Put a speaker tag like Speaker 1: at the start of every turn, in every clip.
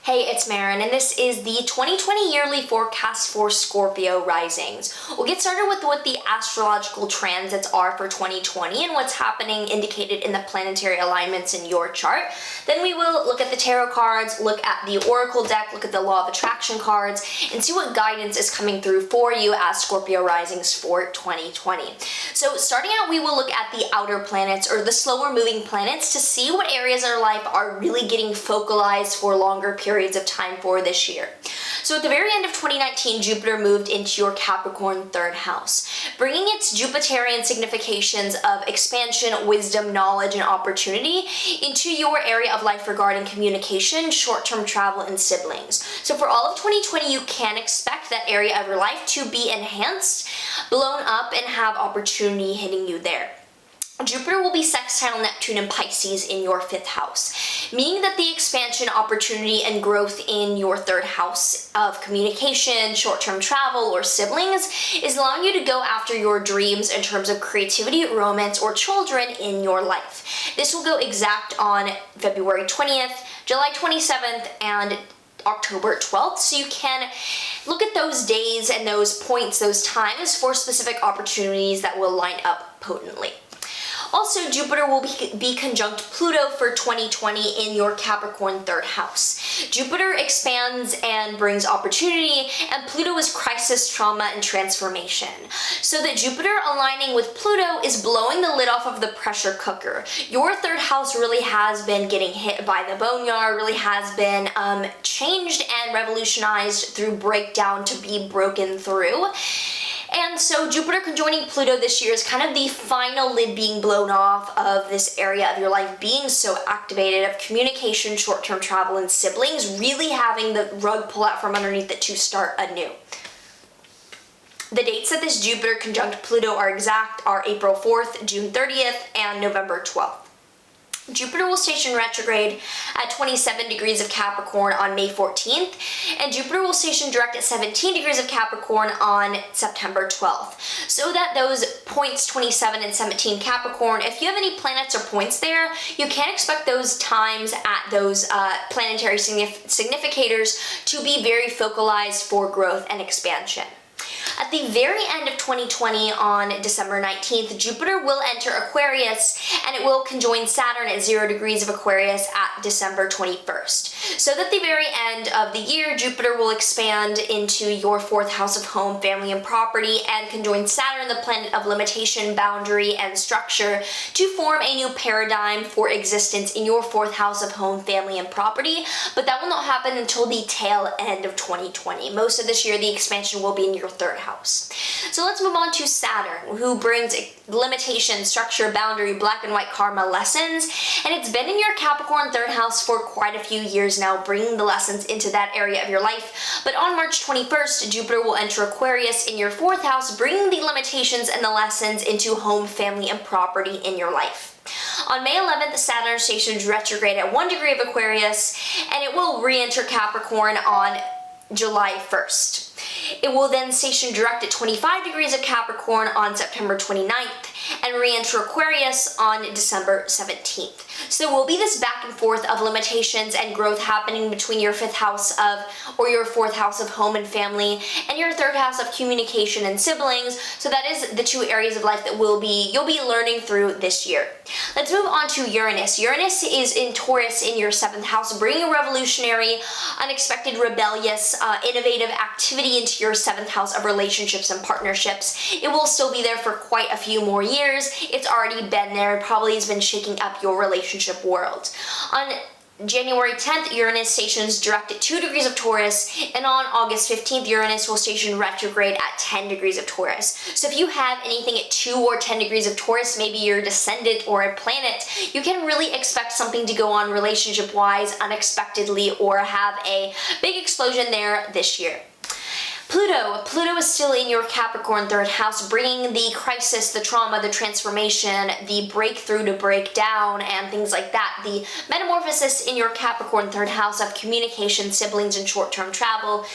Speaker 1: Hey, it's Marin, and this is the 2020 yearly forecast for Scorpio Risings. We'll get started with what the astrological transits are for 2020 and what's happening indicated in the planetary alignments in your chart. Then we will look at the tarot cards, look at the oracle deck, look at the law of attraction cards, and see what guidance is coming through for you as Scorpio Risings for 2020. So starting out, we will look at the outer planets, or the slower moving planets, to see what areas of our life are really getting focalized for longer periods of time for this year. So at the very end of 2019, Jupiter moved into your Capricorn third house, bringing its Jupiterian significations of expansion, wisdom, knowledge, and opportunity into your area of life regarding communication, short-term travel, and siblings. So for all of 2020, you can expect that area of your life to be enhanced, blown up, and have opportunity hitting you there. Jupiter will be sextile Neptune and Pisces in your fifth house, meaning that the expansion, opportunity, and growth in your third house of communication, short-term travel, or siblings is allowing you to go after your dreams in terms of creativity, romance, or children in your life. This will go exact on February 20th, July 27th, and October 12th, so you can look at those days and those points, those times, for specific opportunities that will line up potently. Also, Jupiter will be conjunct Pluto for 2020 in your Capricorn third house. Jupiter expands and brings opportunity, and Pluto is crisis, trauma, and transformation. So that Jupiter aligning with Pluto is blowing the lid off of the pressure cooker. Your third house really has been getting hit by the boneyard, really has been changed and revolutionized through breakdown to be broken through. And so Jupiter conjoining Pluto this year is kind of the final lid being blown off of this area of your life being so activated, of communication, short-term travel, and siblings, really having the rug pull out from underneath it to start anew. The dates that this Jupiter conjunct Pluto are exact are April 4th, June 30th, and November 12th. Jupiter will station retrograde at 27 degrees of Capricorn on May 14th, and Jupiter will station direct at 17 degrees of Capricorn on September 12th. So that those points 27 and 17 Capricorn, if you have any planets or points there, you can expect those times at those planetary significators to be very focalized for growth and expansion. At the very end of 2020, on December 19th, Jupiter will enter Aquarius, and it will conjoin Saturn at 0 degrees of Aquarius at December 21st. So that the very end of the year, Jupiter will expand into your fourth house of home, family, and property, and conjoin Saturn, the planet of limitation, boundary, and structure, to form a new paradigm for existence in your fourth house of home, family, and property. But that will not happen until the tail end of 2020. Most of this year, the expansion will be in your third house. So let's move on to Saturn, who brings limitation, structure, boundary, black and white karma lessons, and it's been in your Capricorn third house for quite a few years now, bringing the lessons into that area of your life. But on March 21st, Jupiter will enter Aquarius in your fourth house, bringing the limitations and the lessons into home, family, and property in your life. On May 11th, Saturn stations retrograde at 1 degree of Aquarius, and it will re-enter Capricorn on July 1st. It will then station direct at 25 degrees of Capricorn on September 29th and re-enter Aquarius on December 17th. So there will be this back and forth of limitations and growth happening between your fifth house of, or your fourth house of home and family, and your third house of communication and siblings. So that is the two areas of life that you'll be learning through this year. Let's move on to Uranus. Uranus is in Taurus in your seventh house, bringing a revolutionary, unexpected, rebellious, innovative activity into your seventh house of relationships and partnerships. It will still be there for quite a few more years. It's already been there. It probably has been shaking up your relationship world. On January 10th, Uranus stations direct at 2 degrees of Taurus, and on August 15th, Uranus will station retrograde at 10 degrees of Taurus. So if you have anything at 2 or 10 degrees of Taurus, maybe your descendant or a planet, you can really expect something to go on relationship-wise unexpectedly, or have a big explosion there this year. Pluto is still in your Capricorn third house, bringing the crisis, the trauma, the transformation, the breakthrough to break down, and things like that. The metamorphosis in your Capricorn third house of communication, siblings, and short-term travel.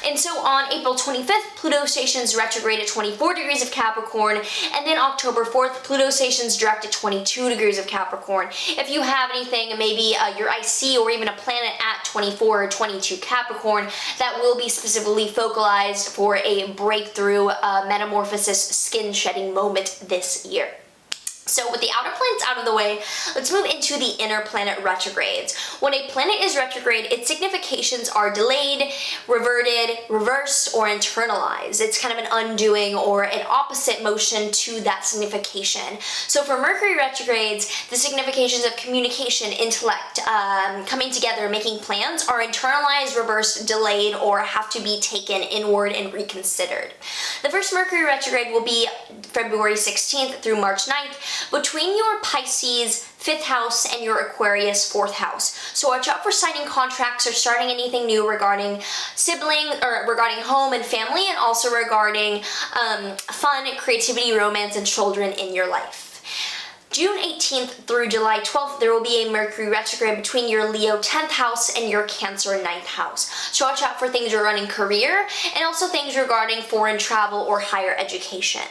Speaker 1: And so on April 25th, Pluto stations retrograde at 24 degrees of Capricorn, and then October 4th, Pluto stations direct at 22 degrees of Capricorn. If you have anything, maybe your IC or even a planet at 24 or 22 Capricorn, that will be specifically focalized for a breakthrough metamorphosis skin shedding moment this year. So with the outer planets out of the way, let's move into the inner planet retrogrades. When a planet is retrograde, its significations are delayed, reverted, reversed, or internalized. It's kind of an undoing or an opposite motion to that signification. So for Mercury retrogrades, the significations of communication, intellect, coming together, making plans are internalized, reversed, delayed, or have to be taken inward and reconsidered. The first Mercury retrograde will be February 16th through March 9th, between your Pisces 5th house and your Aquarius 4th house. So watch out for signing contracts or starting anything new regarding sibling or regarding home and family, and also regarding fun, creativity, romance, and children in your life. June 18th through July 12th, there will be a Mercury retrograde between your Leo 10th house and your Cancer 9th house. So watch out for things regarding career and also things regarding foreign travel or higher education.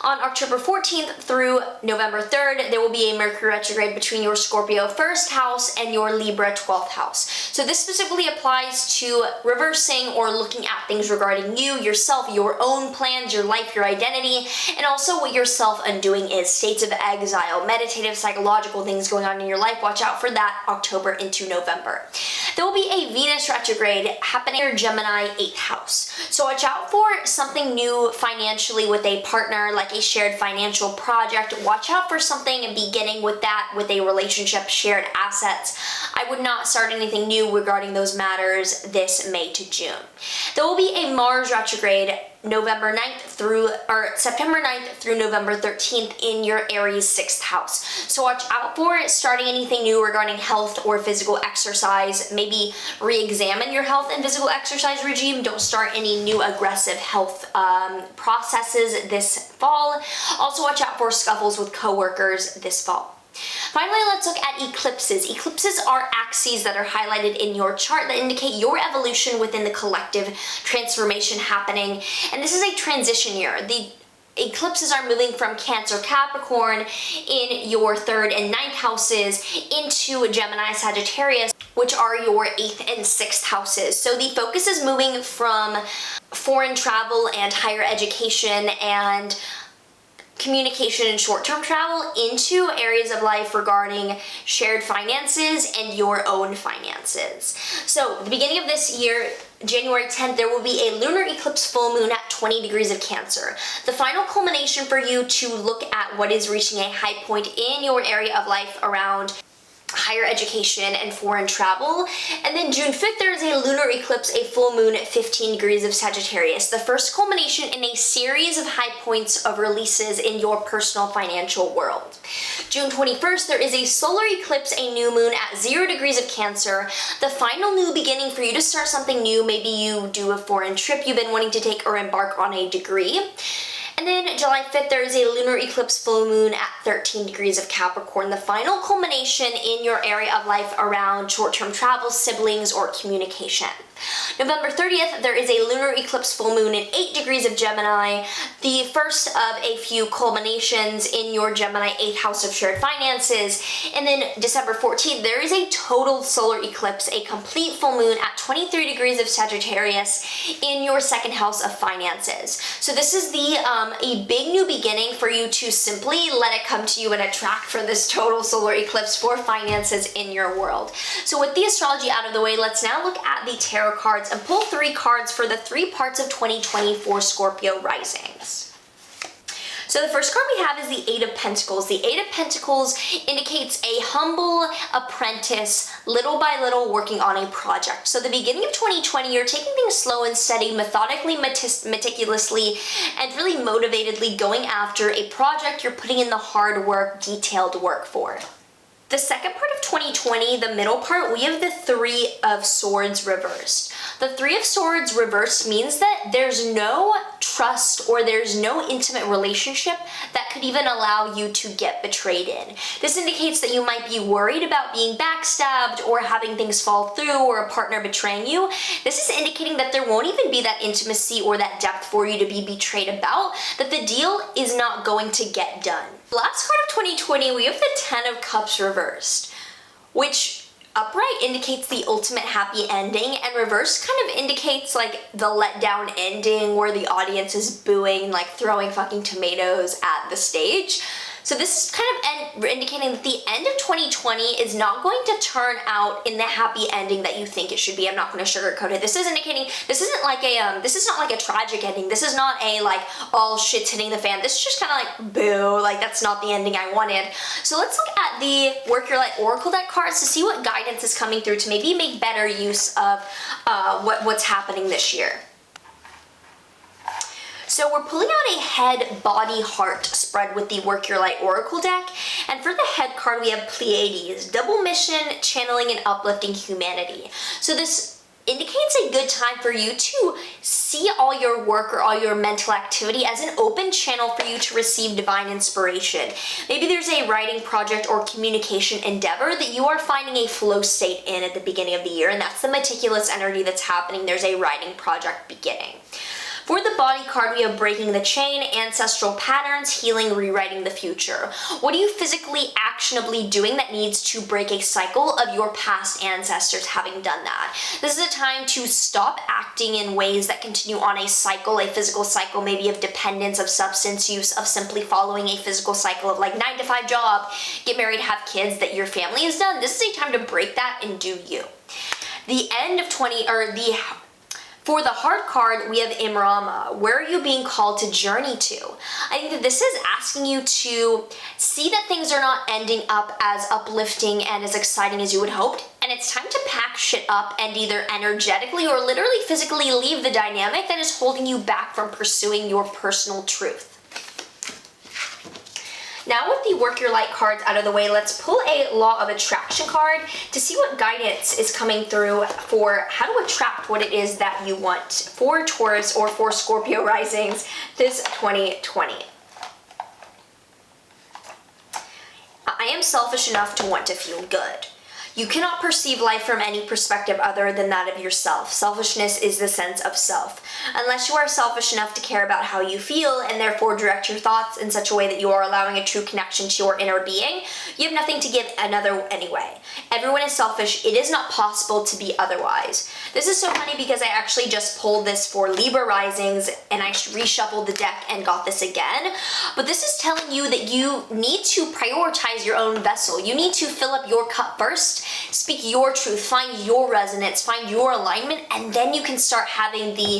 Speaker 1: On October 14th through November 3rd, there will be a Mercury retrograde between your Scorpio 1st house and your Libra 12th house. So this specifically applies to reversing or looking at things regarding you, yourself, your own plans, your life, your identity, and also what your self-undoing is. States of exile, meditative, psychological things going on in your life. Watch out for that October into November. There will be a Venus retrograde happening in your Gemini 8th house. So watch out for something new financially with a partner, like a shared financial project. Watch out for something beginning with that, with a relationship, shared assets. I would not start anything new regarding those matters this May to June. There will be a Mars retrograde September 9th through November 13th in your Aries 6th house. So watch out for starting anything new regarding health or physical exercise. Maybe re-examine your health and physical exercise regime. Don't start any new aggressive health processes this fall. Also watch out for scuffles with coworkers this fall. Finally, let's look at eclipses. Eclipses are axes that are highlighted in your chart that indicate your evolution within the collective transformation happening. And this is a transition year. The eclipses are moving from Cancer, Capricorn in your 3rd and 9th houses into Gemini, Sagittarius, which are your 8th and 6th houses. So the focus is moving from foreign travel and higher education and communication and short-term travel into areas of life regarding shared finances and your own finances. So the beginning of this year, January 10th, there will be a lunar eclipse full moon at 20 degrees of Cancer. The final culmination for you to look at what is reaching a high point in your area of life around higher education and foreign travel. And then June 5th, there is a lunar eclipse, a full moon at 15 degrees of Sagittarius, the first culmination in a series of high points of releases in your personal financial world. June 21st, there is a solar eclipse, a new moon at 0 degrees of Cancer, the final new beginning for you to start something new. Maybe you do a foreign trip you've been wanting to take or embark on a degree. And then July 5th, there is a lunar eclipse full moon at 13 degrees of Capricorn, the final culmination in your area of life around short-term travel, siblings, or communication. November 30th, there is a lunar eclipse full moon in 8 degrees of Gemini, the first of a few culminations in your Gemini 8th house of shared finances. And then December 14th, there is a total solar eclipse, a complete full moon at 23 degrees of Sagittarius in your 2nd house of finances. So this is a big new beginning for you to simply let it come to you and attract for this total solar eclipse for finances in your world. So with the astrology out of the way, let's now look at the tarot cards and pull 3 cards for the 3 parts of 2020 for Scorpio risings. So the first card we have is the 8 of Pentacles. The 8 of Pentacles indicates a humble apprentice, little by little working on a project. So the beginning of 2020, you're taking things slow and steady, methodically, meticulously, and really motivatedly going after a project you're putting in the hard work, detailed work for. The second part of 2020, the middle part, we have the Three of Swords reversed. The Three of Swords reversed means that there's no trust or there's no intimate relationship that could even allow you to get betrayed in. This indicates that you might be worried about being backstabbed or having things fall through or a partner betraying you. This is indicating that there won't even be that intimacy or that depth for you to be betrayed about, that the deal is not going to get done. Last part of 2020, we have the Ten of Cups reversed, which upright indicates the ultimate happy ending, and reverse kind of indicates like the letdown ending where the audience is booing, like throwing fucking tomatoes at the stage. So this is kind of indicating that the end of 2020 is not going to turn out in the happy ending that you think it should be. I'm not going to sugarcoat it. This is indicating this isn't like a this is not like a tragic ending. This is not a like all shit's hitting the fan. This is just kind of like boo, like that's not the ending I wanted. So let's look at the Work Your Light Oracle deck cards to see what guidance is coming through to maybe make better use of what's happening this year. So we're pulling out a head, body, heart spread with the Work Your Light Oracle deck. And for the head card, we have Pleiades, double mission, channeling and uplifting humanity. So this indicates a good time for you to see all your work or all your mental activity as an open channel for you to receive divine inspiration. Maybe there's a writing project or communication endeavor that you are finding a flow state in at the beginning of the year, and that's the meticulous energy that's happening. There's a writing project beginning. For the body card, we have breaking the chain, ancestral patterns, healing, rewriting the future. What are you physically, actionably doing that needs to break a cycle of your past ancestors having done that? This is a time to stop acting in ways that continue on a cycle, a physical cycle, maybe of dependence, of substance use, of simply following a physical cycle of like 9-to-5 job, get married, have kids that your family has done. This is a time to break that and do you. The end of For the heart card, we have Imrama. Where are you being called to journey to? I think that this is asking you to see that things are not ending up as uplifting and as exciting as you would hoped, and it's time to pack shit up and either energetically or literally physically leave the dynamic that is holding you back from pursuing your personal truth. Now with the Work Your Light cards out of the way, let's pull a Law of Attraction card to see what guidance is coming through for how to attract what it is that you want for Taurus or for Scorpio Risings this 2020. I am selfish enough to want to feel good. You cannot perceive life from any perspective other than that of yourself. Selfishness is the sense of self. Unless you are selfish enough to care about how you feel and therefore direct your thoughts in such a way that you are allowing a true connection to your inner being, you have nothing to give another anyway. Everyone is selfish. It is not possible to be otherwise. This is so funny because I actually just pulled this for Libra Risings and I reshuffled the deck and got this again. But this is telling you that you need to prioritize your own vessel. You need to fill up your cup first. Speak your truth, find your resonance, find your alignment, and then you can start having the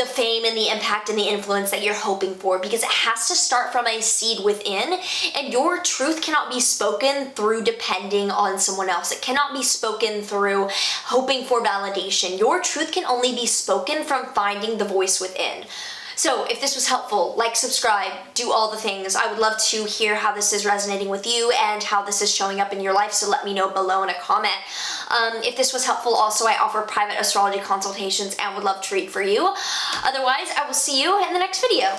Speaker 1: fame and the impact and the influence that you're hoping for, because it has to start from a seed within, and your truth cannot be spoken through depending on someone else. It cannot be spoken through hoping for validation. Your truth can only be spoken from finding the voice within. So if this was helpful, like, subscribe, do all the things. I would love to hear how this is resonating with you and how this is showing up in your life, so let me know below in a comment. If this was helpful, also I offer private astrology consultations and would love to read for you. Otherwise, I will see you in the next video.